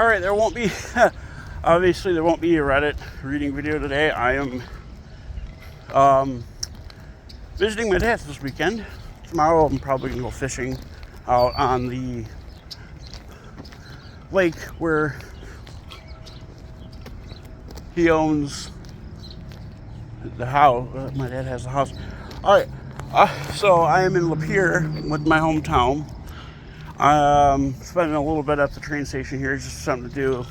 Alright, there won't be, obviously there won't be a Reddit reading video today. I am visiting my dad this weekend. Tomorrow I'm probably going to go fishing out on the lake where he owns the house. My dad has the house. Alright, so I am in Lapeer with my hometown. Spending a little bit at the train station here, just something to do.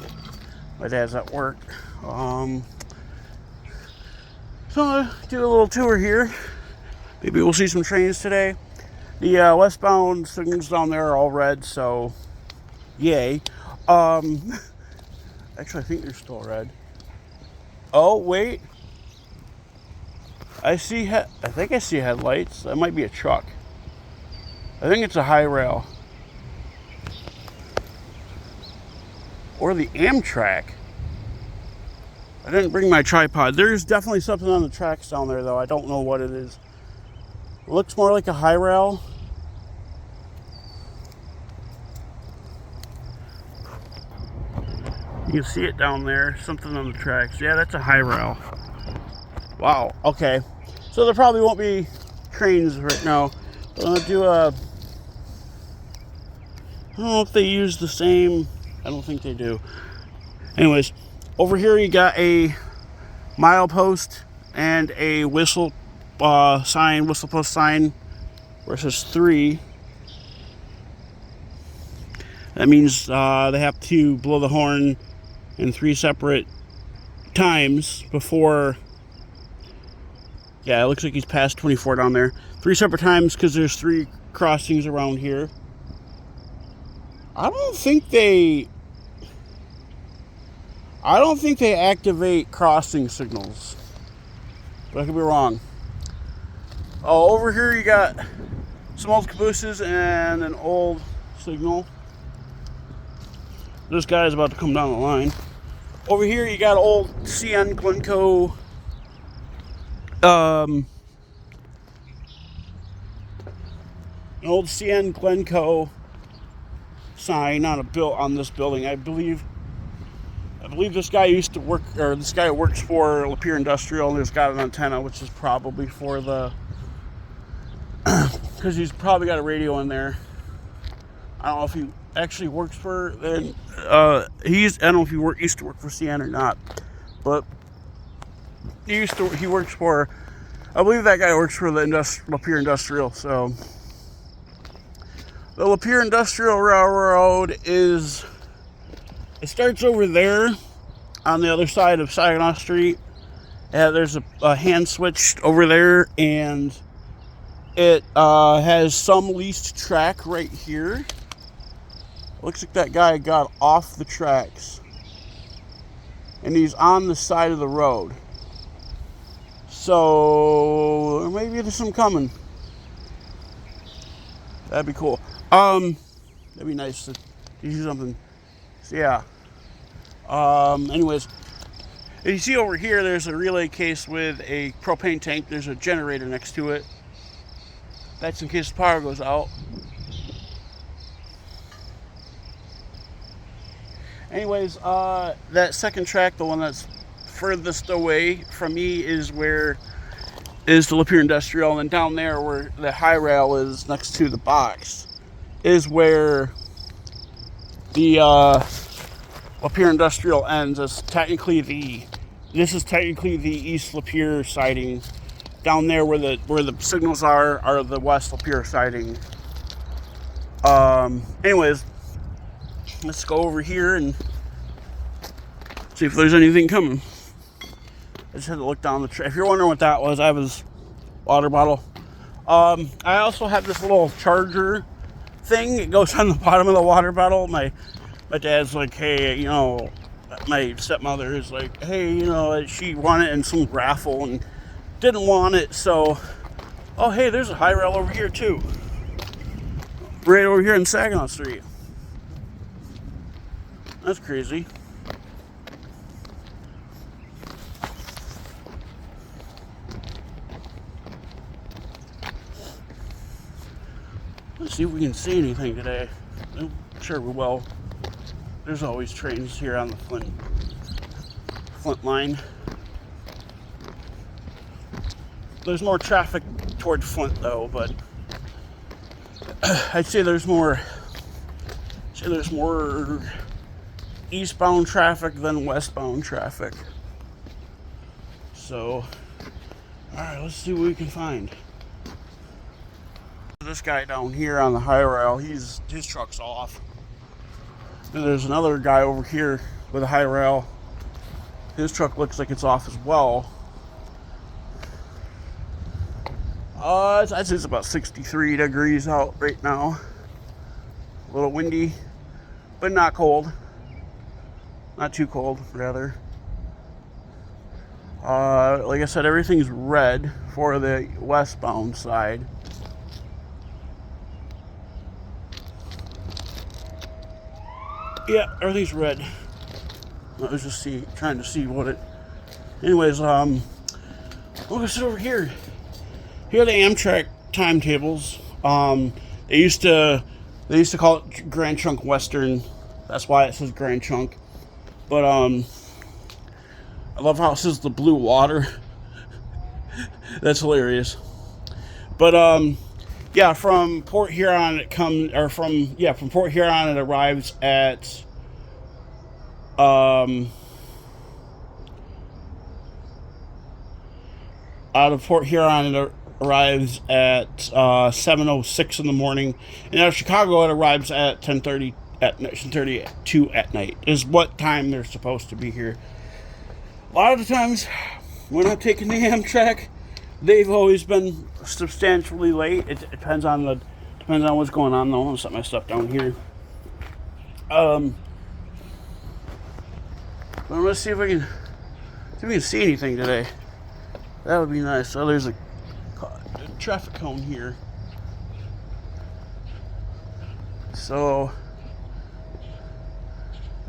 My dad's at work. So I'll do a little tour here. Maybe we'll see some trains today. The westbound signals down there are all red, so yay. Actually, I think they're still red. Oh, wait. I think I see headlights. That might be a truck. I think it's a high rail. Or the Amtrak. I didn't bring my tripod. There's definitely something on the tracks down there, though. I don't know what it is. It looks more like a high rail. You can see it down there. Something on the tracks. Yeah, that's a high rail. Wow. Okay. So there probably won't be trains right now. But I'm going to do a... I don't know if they use the same... I don't think they do. Anyways, over here you got a milepost and a whistle post sign where it says 3. That means they have to blow the horn in 3 separate times before. Yeah, it looks like he's past 24 down there. 3 separate times because there's 3 crossings around here. I don't think they activate crossing signals, but I could be wrong. Oh, over here you got some old cabooses and an old signal. This guy's about to come down the line. Over here you got old CN Glencoe an old CN Glencoe sign on this building. I believe this guy used to work, or this guy works for Lapeer Industrial, and he's got an antenna, which is probably for the, because he's probably got a radio in there. I don't know if he actually works for, I don't know if he used to work for CN or not, but he works for, I believe that guy works for the Lapeer Industrial. So the Lapeer Industrial Railroad it starts over there on the other side of Saginaw Street. There's a hand switch over there, and it has some leased track right here. Looks like that guy got off the tracks, and he's on the side of the road. So maybe there's some coming. That'd be cool. That'd be nice to do something. So yeah. Anyways, if you see over here, there's a relay case with a propane tank. There's a generator next to it. That's in case the power goes out. Anyways, that second track, the one that's furthest away from me, is the Lapeer Industrial, and then down there where the high rail is next to the box is where the Lapeer Industrial ends. This is technically the East Lapeer siding. Down there where the signals are the West Lapeer siding. Anyways, let's go over here and see if there's anything coming. I just had to look down the track. If you're wondering what that was, I was water bottle. I also have this little charger thing. It goes on the bottom of the water bottle. My dad's like, hey, my stepmother is like, hey, she won it in some raffle and didn't want it, so, oh, hey, there's a high rail over here too. Right over here in Saginaw Street. That's crazy. Let's see if we can see anything today. I'm sure we will. there's always trains here on the Flint line. There's more traffic toward Flint though, but I'd say there's more eastbound traffic than westbound traffic. So, alright, let's see what we can find. This guy down here on the high rail, his truck's off. And there's another guy over here with a high rail. His truck looks like it's off as well. I'd say it's about 63 degrees out right now. A little windy, but not cold. Not too cold, rather. Like I said, everything's red for the westbound side. Yeah, everything's red. I was just trying to see what it. Anyways, we'll go sit over here. Here are the Amtrak timetables. They used to call it Grand Trunk Western. That's why it says Grand Trunk. But I love how it says the blue water. That's hilarious. But yeah, from Port Huron from Port Huron it arrives at out of Port Huron it arrives at 7:06 in the morning, and out of Chicago it arrives at 10:32 at night. Is what time they're supposed to be here. A lot of the times when I've taken the Amtrak, they've always been substantially late. It depends on what's going on though. I'm gonna set my stuff down here. But I'm gonna see if we can see anything today. That would be nice. So there's a traffic cone here. So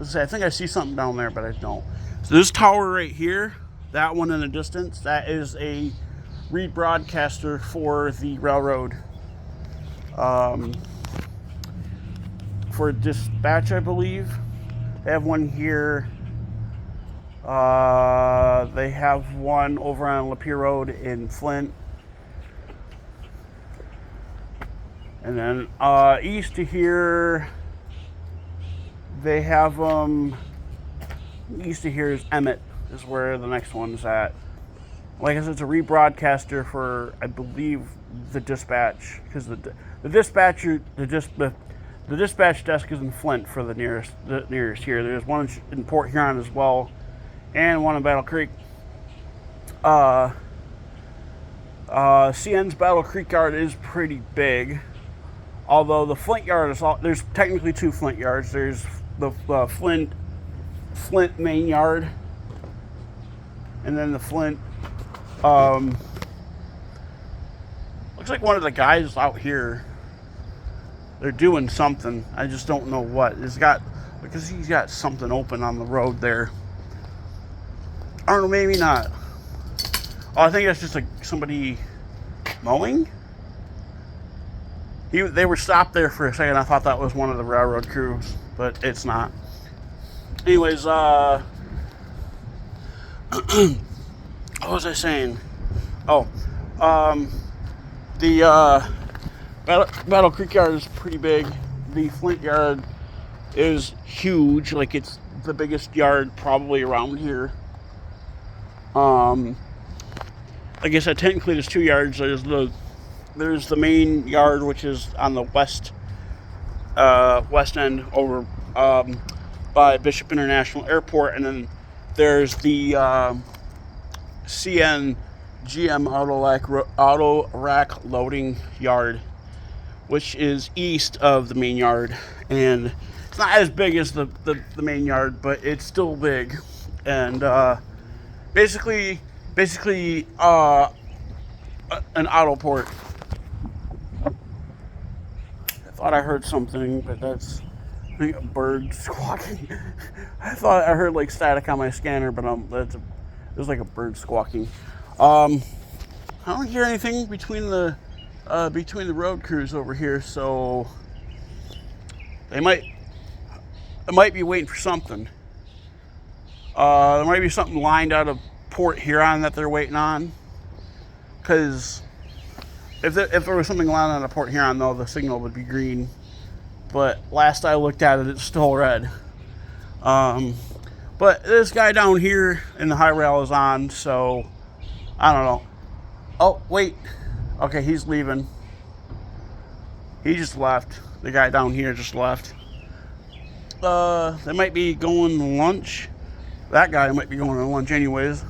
I think I see something down there, but I don't. So this tower right here, that one in the distance, that is a read broadcaster for the railroad. For dispatch, I believe. They have one here. They have one over on Lapeer Road in Flint. And then east to here, they have east of here is Emmett, is where the next one's at. Like I said, it's a rebroadcaster for, I believe, the dispatch, because the dispatch desk is in Flint for the nearest here. There's one in Port Huron as well, and one in Battle Creek. CN's Battle Creek yard is pretty big, although the Flint yard is there's technically two Flint yards. There's the Flint main yard, and then the Flint. Looks like one of the guys out here, they're doing something. I just don't know what. Because he's got something open on the road there. I don't know, maybe not. Oh, I think that's just somebody mowing. They were stopped there for a second. I thought that was one of the railroad crews, but it's not. Anyways, what was I saying? Oh, the Battle Creek yard is pretty big. The Flint yard is huge. Like, it's the biggest yard probably around here. Like I said, technically there's two yards. There's the main yard, which is on the west end over by Bishop International Airport, and then there's the CN GM auto rack loading yard, which is east of the main yard, and it's not as big as the main yard, but it's still big. And basically an auto port. I thought I heard something, but that's, I think, a bird squawking. I thought I heard like static on my scanner, but it was like a bird squawking. I don't hear anything between the road crews over here, so they might it might be waiting for something. There might be something lined out of Port Huron that they're waiting on. Because if there was something lined out of Port Huron, though, the signal would be green. But last I looked at it, it's still red. But this guy down here in the high rail is on, so I don't know. Oh, wait. Okay, he's leaving. He just left. The guy down here just left. They might be going to lunch. That guy might be going to lunch anyways.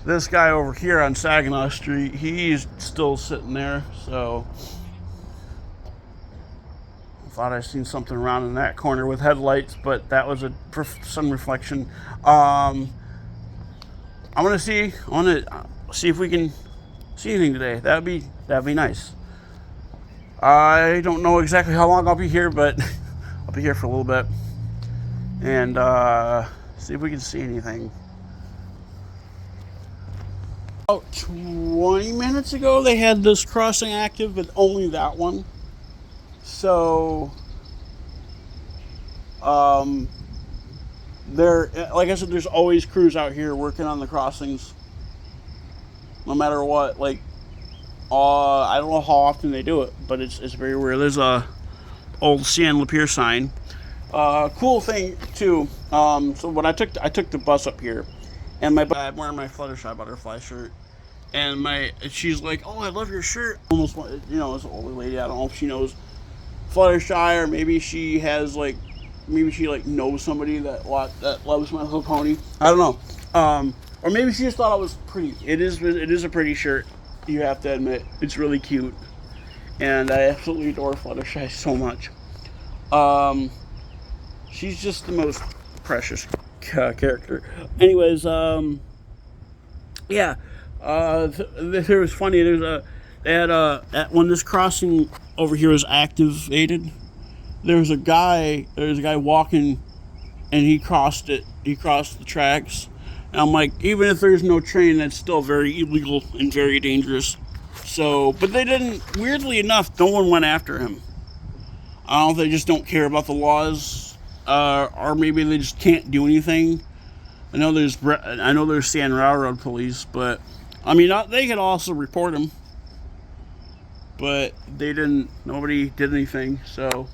This guy over here on Saginaw Street, he's still sitting there, so I thought I seen something around in that corner with headlights, but that was a sun reflection. I want to see if we can see anything today. That'd be nice. I don't know exactly how long I'll be here, but I'll be here for a little bit and see if we can see anything. About 20 minutes ago, they had this crossing active, but only that one. So, there, like I said, there's always crews out here working on the crossings, no matter what. Like, I don't know how often they do it, but it's very rare. There's a old CN Lapeer sign. Cool thing too. So when I took the bus up here, and I'm wearing my Fluttershy butterfly shirt, and she's like, "Oh, I love your shirt." Almost, you know, it's an older lady. I don't know if she knows Fluttershy, or maybe she has knows somebody that loves My Little Pony. I don't know. Or maybe she just thought it was pretty. It is a pretty shirt. You have to admit, it's really cute, and I absolutely adore Fluttershy so much. She's just the most precious character. Anyways, yeah. It was funny. When this crossing over here was activated, there was a guy walking, and he crossed it. He crossed the tracks. And I'm like, even if there's no train, that's still very illegal and very dangerous. So, but they didn't. Weirdly enough, no one went after him. I don't know if they just don't care about the laws, or maybe they just can't do anything. I know there's Sand Railroad police, but I mean, they could also report him, but they didn't. Nobody did anything. So,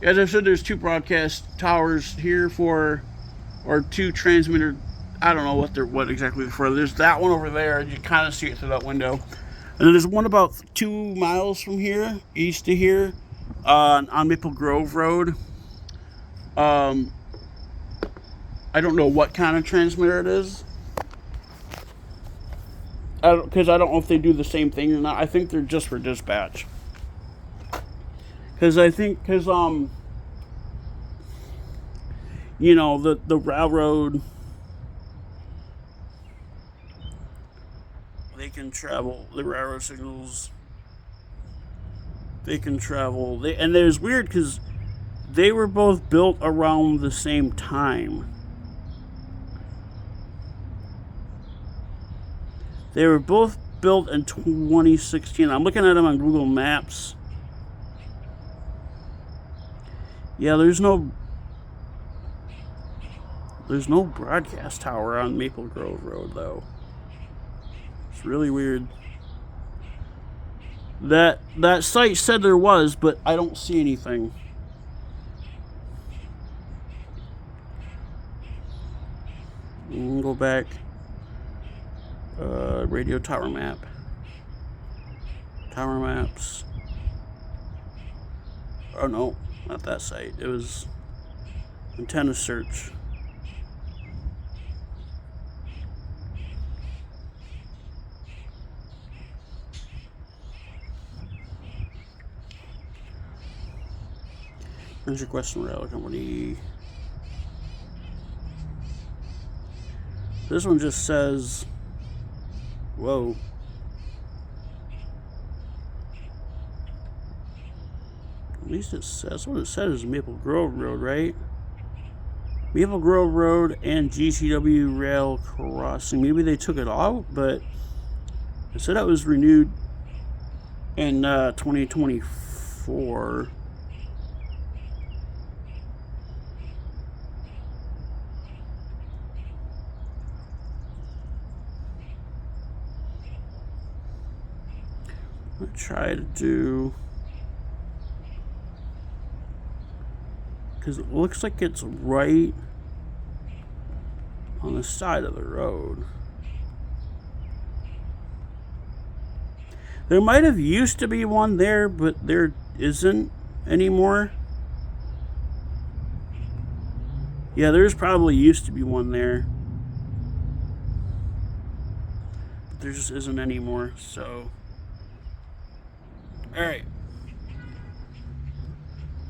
as I said, there's 2 broadcast towers here or 2 transmitter. I don't know what exactly they're for. There's that one over there. You kind of see it through that window, and then there's one about 2 miles from here, east of here, on Maple Grove Road. I don't know what kind of transmitter it is. Because I don't know if they do the same thing or not. I think they're just for dispatch. Because you know, the railroad, they can travel, the railroad signals, they can travel. And it's weird because they were both built around the same time. They were both built in 2016. I'm looking at them on Google Maps. Yeah, there's no broadcast tower on Maple Grove Road, though. It's really weird. That site said there was, but I don't see anything. Go back. Radio tower map. Tower maps. Oh no, not that site. It was antenna search. Ranger Western Rail Company. This one just says, whoa. At least it says, that's what it says is Maple Grove Road, right? Maple Grove Road and GCW Rail Crossing. Maybe they took it out, but it said it was renewed in 2024. before. Let's try to do, because it looks like it's right on the side of the road. There might have used to be one there, but there isn't anymore. Yeah, there's probably used to be one there, but there just isn't anymore, so. Alright.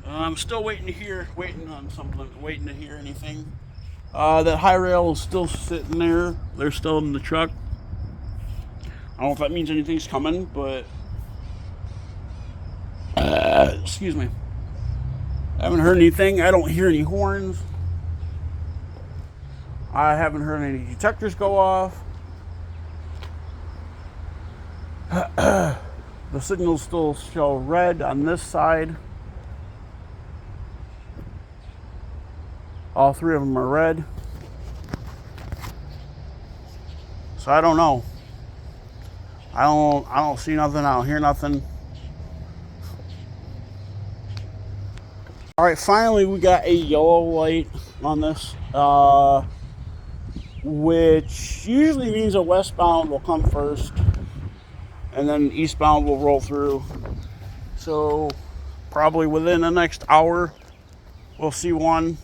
I'm still waiting on something, waiting to hear anything. That high rail is still sitting there. They're still in the truck. I don't know if that means anything's coming, but excuse me. I haven't heard anything. I don't hear any horns. I haven't heard any detectors go off. The signals still show red on this side. All three of them are red. So I don't know. I don't see nothing. I don't hear nothing. All right, finally we got a yellow light on this, which usually means a westbound will come first, and then eastbound will roll through. So probably within the next hour, we'll see one,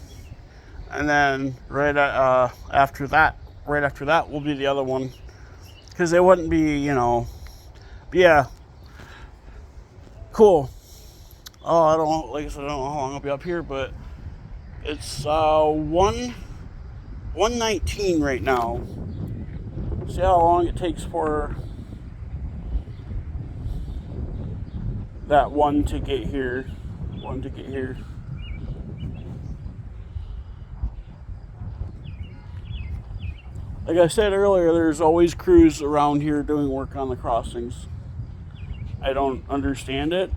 and then right after that will be the other one, because it wouldn't be, you know. But yeah, cool. Oh, I don't know, like I said, I don't know how long I'll be up here, but it's 1:19 right now. See how long it takes for that one to get here. Like I said earlier, there's always crews around here doing work on the crossings. I don't understand it,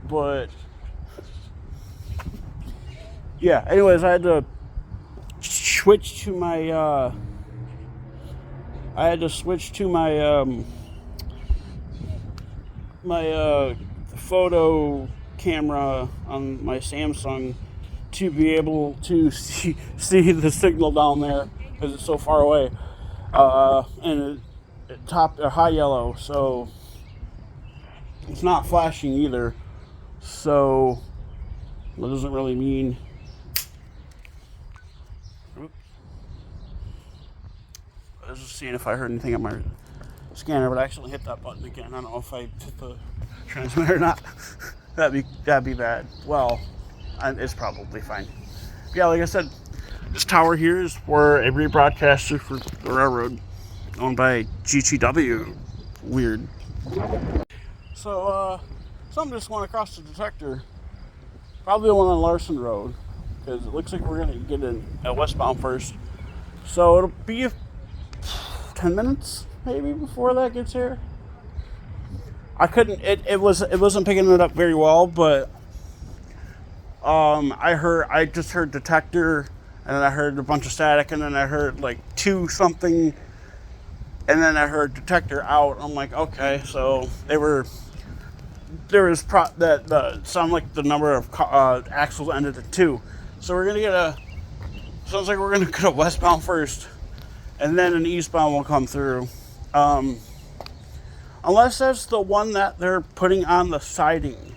but yeah. Anyways, I had to switch to my my photo camera on my Samsung to be able to see the signal down there, because it's so far away, and high yellow, so it's not flashing either. So that doesn't really mean. I was just seeing if I heard anything on my scanner, but I accidentally hit that button again. I don't know if I hit the transmitter or not. That'd be bad. Well, it's probably fine. Yeah, like I said, this tower here is for a rebroadcaster for the railroad, owned by GTW. Weird. So, something just went across the detector. Probably the one on Larson Road, because it looks like we're gonna get in at westbound first. So it'll be 10 minutes maybe before that gets here. It wasn't picking it up very well, but I just heard detector, and then I heard a bunch of static, and then I heard like 2 something, and then I heard detector out. I'm like, okay, so that sound like the number of axles ended at 2. So we're gonna sounds like we're gonna go westbound first, and then an eastbound will come through. Unless that's the one that they're putting on the siding,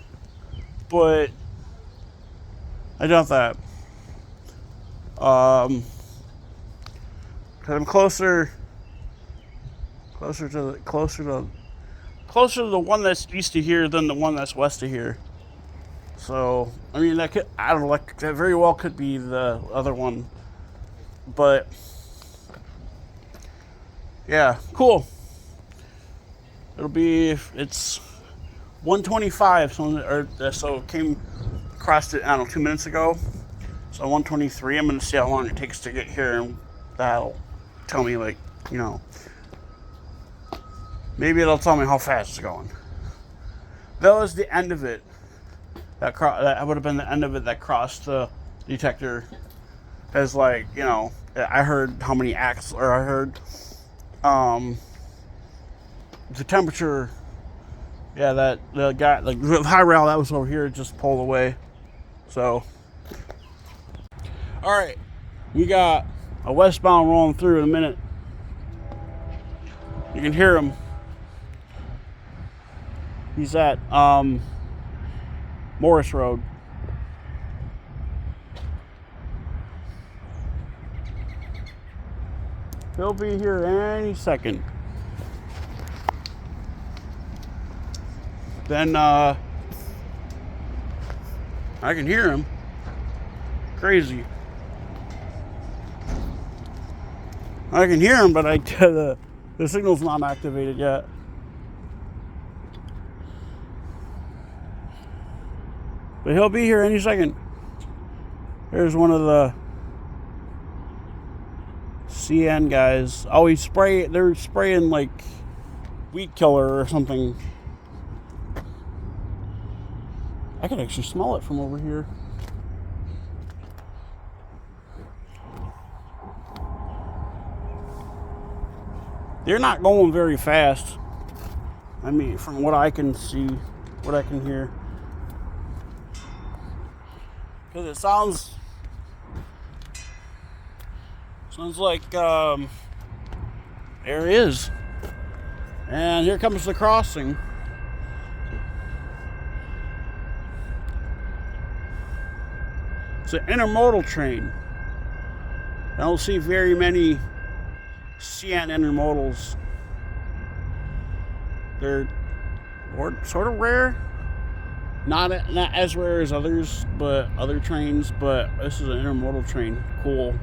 but I doubt that. Cause I'm closer to the one that's east of here than the one that's west of here. So I mean, that very well could be the other one, but yeah, cool. It's 1:25, so it came across it, I don't know, 2 minutes ago. So 1:23, I'm going to see how long it takes to get here, and that'll tell me, like, you know, maybe it'll tell me how fast it's going. That was the end of it. That would have been the end of it that crossed the detector. As like, you know, I heard how many acts, or I heard the temperature. Yeah, that the guy, like the high rail that was over here, just pulled away. So, all right, we got a westbound rolling through in a minute. You can hear him. He's at Morris Road. He'll be here any second. Then I can hear him. Crazy. I can hear him, but the signal's not activated yet. But he'll be here any second. Here's one of the CN guys. Oh, they're spraying like weed killer or something. I can actually smell it from over here. They're not going very fast. I mean, from what I can see, what I can hear. Because it sounds like there he is. And here comes the crossing. It's an intermodal train. I don't see very many CN intermodals. They're sort of rare. Not as rare as others, but other trains. But this is an intermodal train. Cool.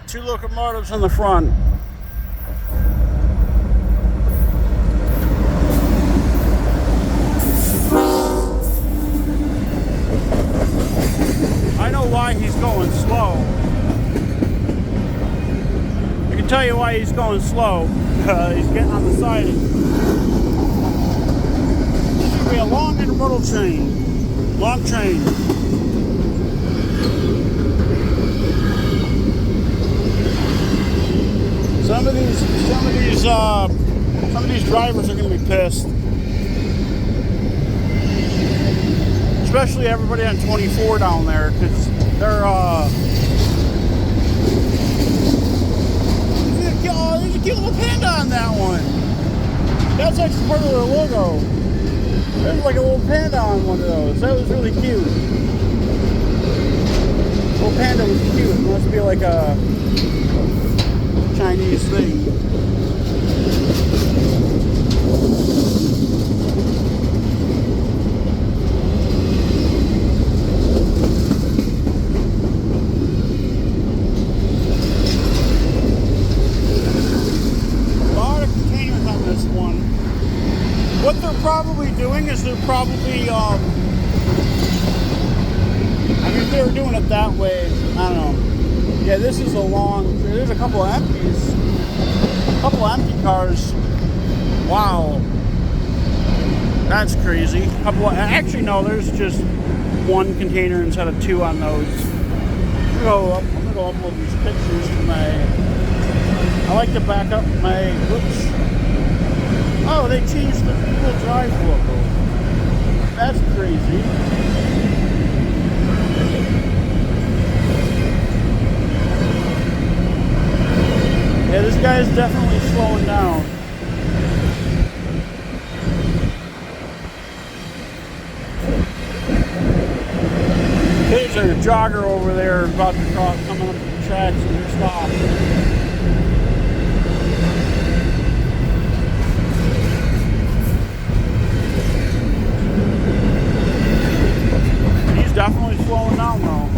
Two locomotives in the front. I know why he's going slow. I can tell you why he's going slow. He's getting on the siding. This should be a long intermodal train. Long train. Some of these drivers are going to be pissed. Especially everybody on 24 down there, because they're there's a cute little panda on that one. That's actually part of their logo. There's like a little panda on one of those. That was really cute. Little panda was cute. It must be like a Chinese thing. A lot of containers on this one. What they're probably doing is they're probably I mean, if they were doing it that way, I don't know. Yeah, this is a long. There's a couple of empties. A couple of empty cars. Wow. That's crazy. Actually, no, there's just one container instead of two on those. I'm gonna go upload these pictures to I like to back up my. Oops. Oh, they changed the Google Drive logo. That's crazy. Yeah, this guy is definitely slowing down. There's a jogger over there about to cross, coming up the tracks and they're stopped. He's definitely slowing down though.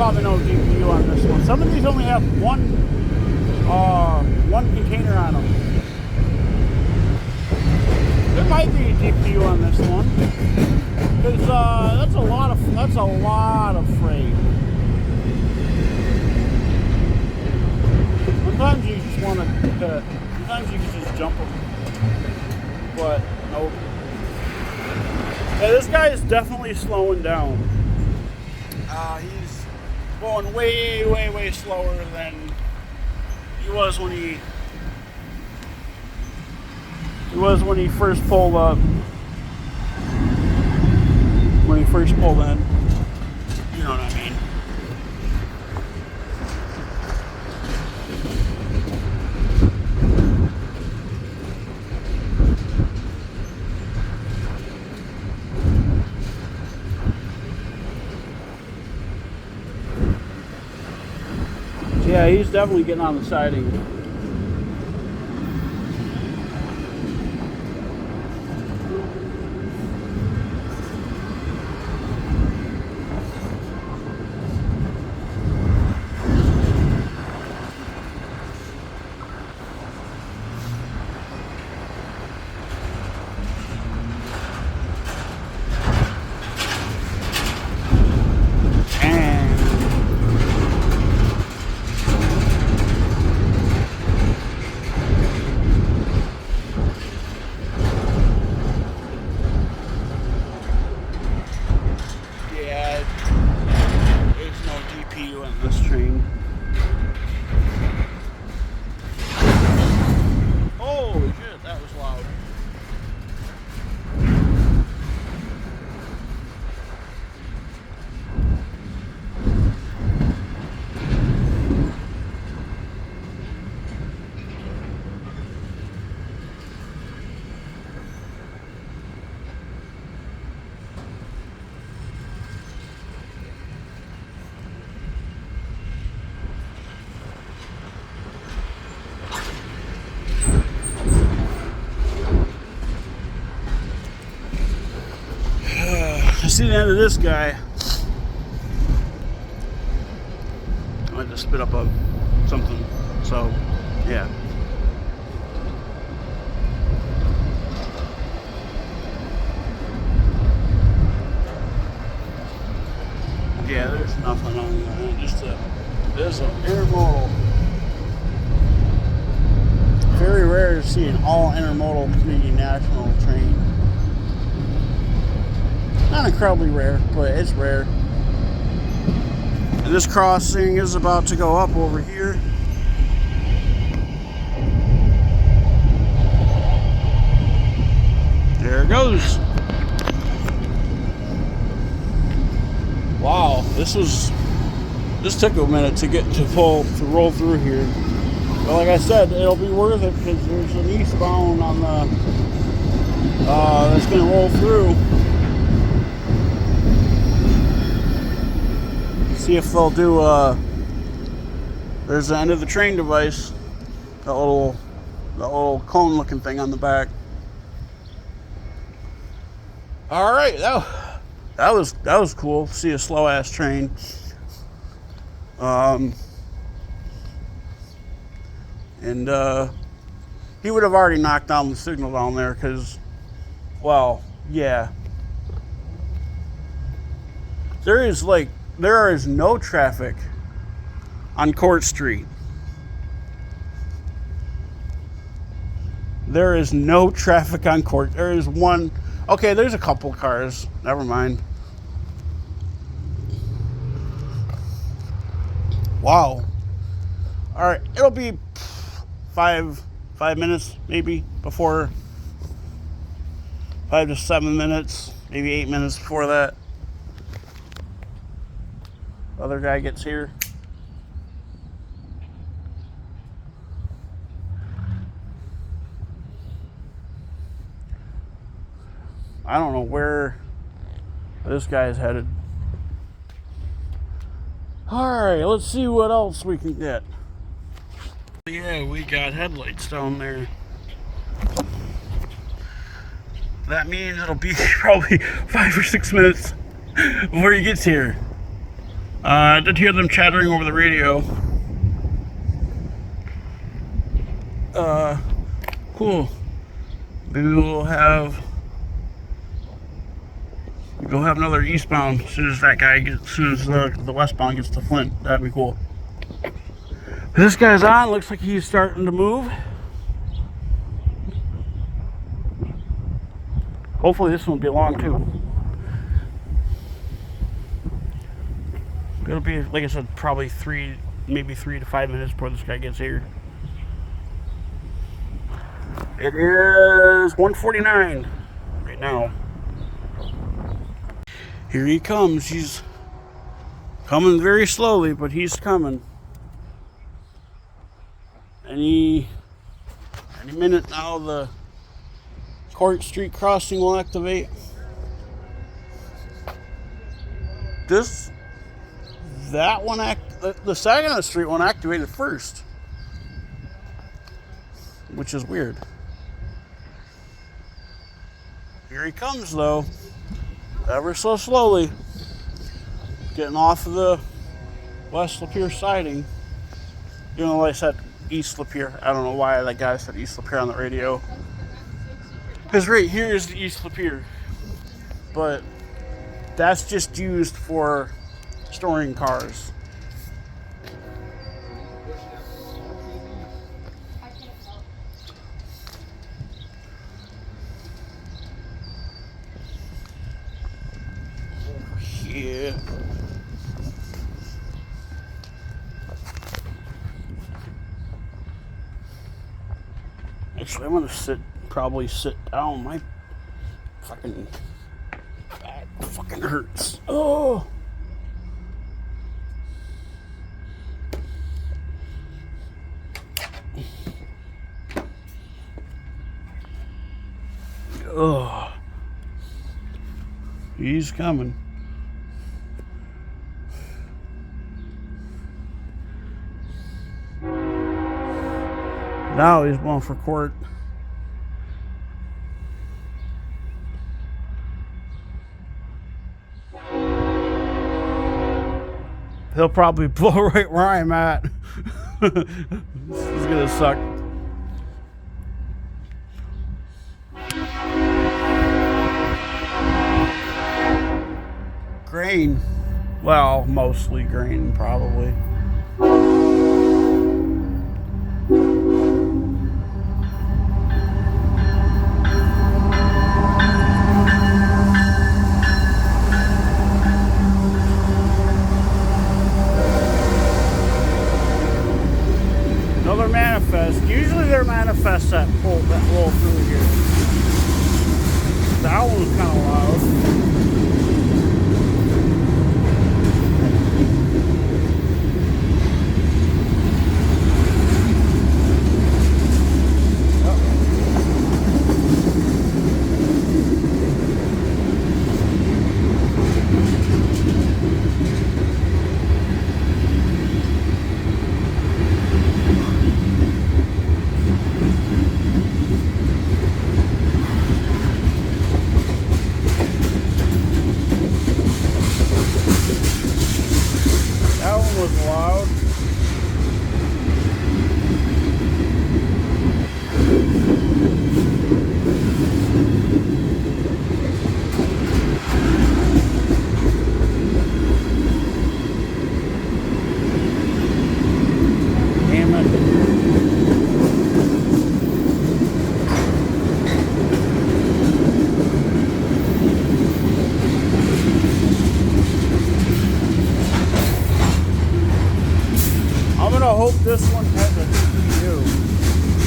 probably no DPU on this one. Some of these only have one container on them. There might be a DPU on this one, because that's a lot of freight. Sometimes you just want to. Sometimes you can just jump them, but nope. Yeah, this guy is definitely slowing down. He's going way, way, way slower than he was when he first pulled up. When he first pulled in. You know what I mean. Yeah, he's definitely getting on the siding. I see the end of this guy. I had to spit up something. So, yeah. Yeah, there's nothing on there. There's an intermodal. Very rare to see an all intermodal Canadian National train. Not incredibly rare, but it's rare. And this crossing is about to go up over here. There it goes. Wow, this took a minute to roll through here. But like I said, it'll be worth it because there's an eastbound on the that's gonna roll through. See if they'll do there's the end of the train device, the little cone looking thing on the back. All right, that was cool. See a slow ass train. And he would have already knocked down the signal down there because, well, yeah. There is no traffic on Court Street. There is no traffic on Court. There is one. Okay, there's a couple cars. Never mind. Wow. All right, it'll be 5 minutes maybe before 5 to 7 minutes, maybe 8 minutes before that. Other guy gets here. I don't know where this guy's headed. Alright, let's see what else we can get. Yeah, we got headlights down there. That means it'll be probably 5 or 6 minutes before he gets here. I did hear them chattering over the radio. Cool. Maybe we'll have another eastbound as soon as the westbound gets to Flint. That'd be cool. This guy's on. Looks like he's starting to move. Hopefully this one will be long too. It'll be, like I said, probably maybe 3 to 5 minutes before this guy gets here. It is 1:49 right now. Here he comes. He's coming very slowly, but he's coming. Any minute now, the Court Street crossing will activate. That one, the Saginaw Street one activated first, which is weird. Here he comes though, ever so slowly, getting off of the West Lapeer siding. Even though I said East Lapeer, I don't know why that guy said East Lapeer on the radio. Because right here is the East Lapeer, but that's just used for storing cars. Yeah. Actually, I'm gonna probably sit down. My fucking back fucking hurts. Oh. Oh. He's coming. Now he's going for court. He'll probably blow right where I'm at. This is gonna suck. Grain. Well, mostly grain, probably. Another manifest. Usually they're manifests that roll through here. That one was kind of loud. Was loud. Damn it. I hope this one has a DPU.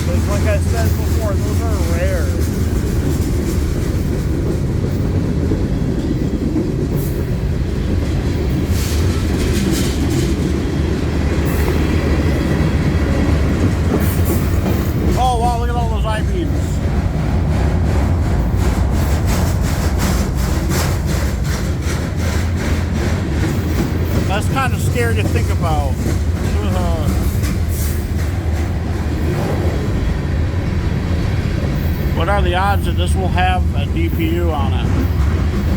Because like I said before, those are rare. Oh wow, look at all those I-beams. That's kind of scary to think about. What are the odds that this will have a DPU on it?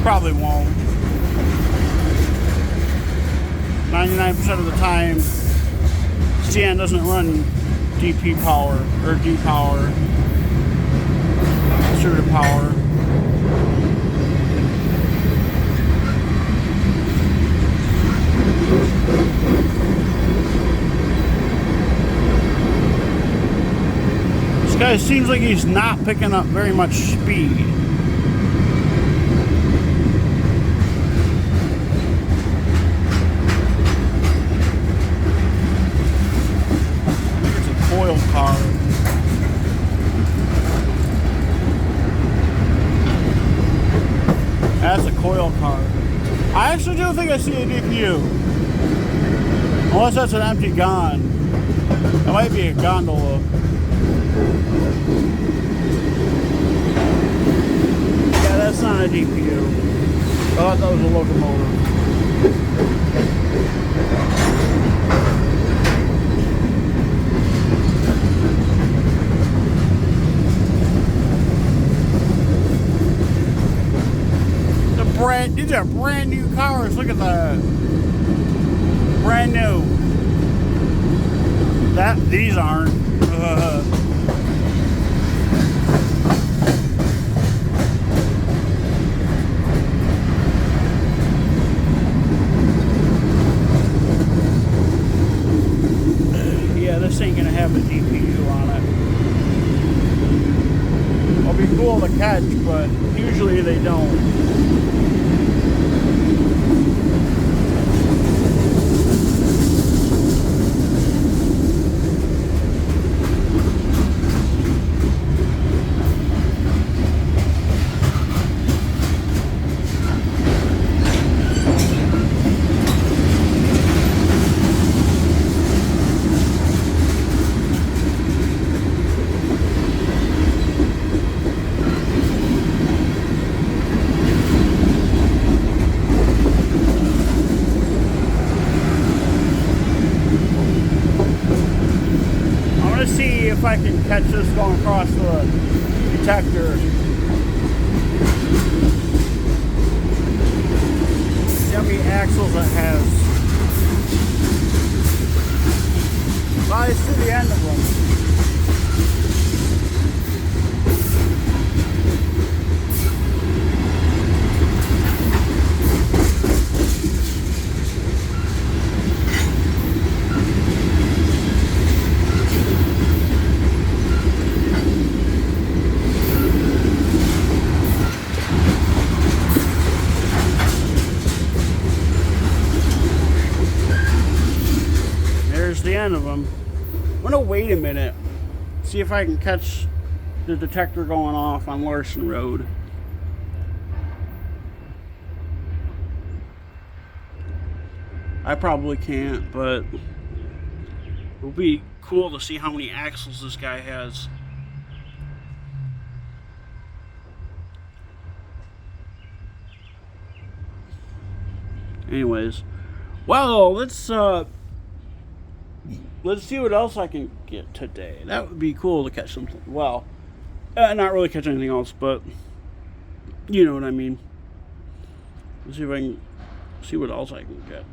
Probably won't. 99% of the time, CN doesn't run DP power or D power, distributed power. This guy seems like he's not picking up very much speed. Coil car. That's a coil car. I actually do think I see a DPU. Unless that's an empty gun. It might be a gondola. Yeah, that's not a DPU. I thought that was a locomotive. These are brand new cars. Look at that. Brand new. These aren't. Yeah, this ain't gonna have a DPU on it. It'll be cool to catch, but usually they don't. If I can catch this going across the detector. See how many axles it has. Well, it's to the end of them. The end of them. I'm gonna wait a minute, see if I can catch the detector going off on Larson Road. I probably can't, but it'll be cool to see how many axles this guy has. Anyways, well, let's see what else I can get today. That would be cool to catch something. Well, not really catch anything else, but you know what I mean. Let's see if I can see what else I can get.